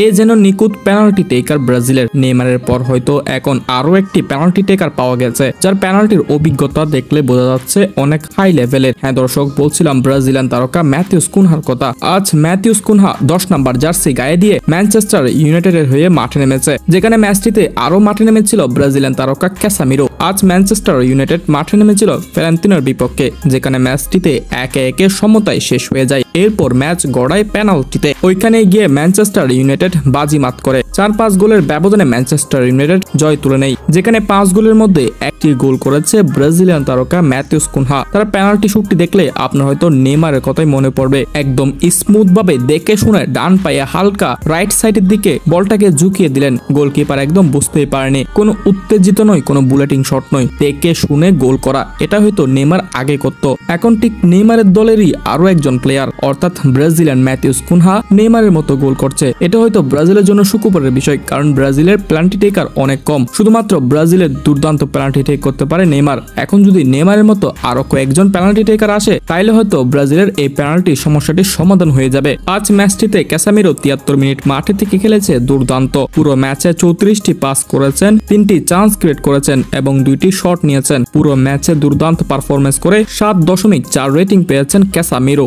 এ যেন নিখুঁত পেনাল্টি টেকার ব্রাজিলের। নেইমারের পর হয়তো এখন আরো একটি পেনাল্টি টেকার পাওয়া গেছে, যার পেনাল্টির অভিজ্ঞতা দেখলে বোঝা যাচ্ছে অনেক হাই লেভেলের। হ্যাঁ দর্শক, বলছিলাম ব্রাজিলিয়ান তারকা ম্যাথিউস কুনহার কথা। আজ ম্যাথিউস কুনহা 10 নম্বর জার্সি গায়ে দিয়ে ম্যানচেস্টার ইউনাইটেডের হয়ে মাঠে নেমেছে, যেখানে ম্যাচটিতে আরো মাঠে নেমেছিল ব্রাজিলিয়ান তারকা ক্যাসামিরো। আজ ম্যানচেস্টার ইউনাইটেড মাঠে নেমেছিল ফিওরেন্তিনার বিপক্ষে, যেখানে ম্যাচটিতে একে একে সমতায় শেষ হয়ে যায়। এরপর ম্যাচ গড়ায় পেনাল্টিতে। ওইখানে গিয়ে ম্যানচেস্টার ইউনাইটেড বাজিমাত করে 4-5 গোলের ব্যবধানে ম্যানচেস্টার ইউনাইটেড জয় তুলে নেয়, যেখানে 5 গোলের মধ্যে একটি গোল করেছে ব্রাজিলিয়ান তারকা ম্যাথিউস কুনহা। তার পেনাল্টি শুটটি দেখলে আপনার হয়তো নেইমারের কথাই মনে পড়বে। একদম স্মুথ ভাবে দেখে শুনে ডান পায়ে হালকা রাইট সাইডের দিকে বলটাকে ঝুঁকিয়ে দিলেন। গোলকিপার একদম বুঝতেই পারেনি, কোনো উত্তেজিত নয়, কোনো বুলেটিং শট নয়, দেখে শুনে গোল করা। এটা হয়তো নেইমার আগে করতো। এখন ঠিক নেইমারের দলেরই আরো একজন প্লেয়ার অর্থাৎ ব্রাজিলিয়ান ম্যাথিউস কুনহা নেইমারের মতো গোল করছে। এটা হয়তো ব্রাজিলের জন্য সুখবরের বিষয়, কারণ ব্রাজিলের পেনাল্টি টেকার অনেক কম। শুধুমাত্র ব্রাজিলের দুর্দান্ত পেনাল্টি টেক করতে পারে নেইমার। এখন যদি নেইমারের মতো আরো কয়েকজন পেনাল্টি টেকার আসে, তাইলে হয়তো ব্রাজিলের এই পেনাল্টি সমস্যাটির সমাধান হয়ে যাবে। আজ ম্যাচটিতে ক্যাসামিরো 73 মিনিট মাঠে থেকে খেলেছে দুর্দান্ত। পুরো ম্যাচে 34টি পাস করেছেন, 3টি চান্স ক্রিয়েট করেছেন এবং 2টি শট নিয়েছেন। পুরো ম্যাচে দুর্দান্ত পারফরমেন্স করে 7.4 রেটিং পেয়েছেন ক্যাসামিরো।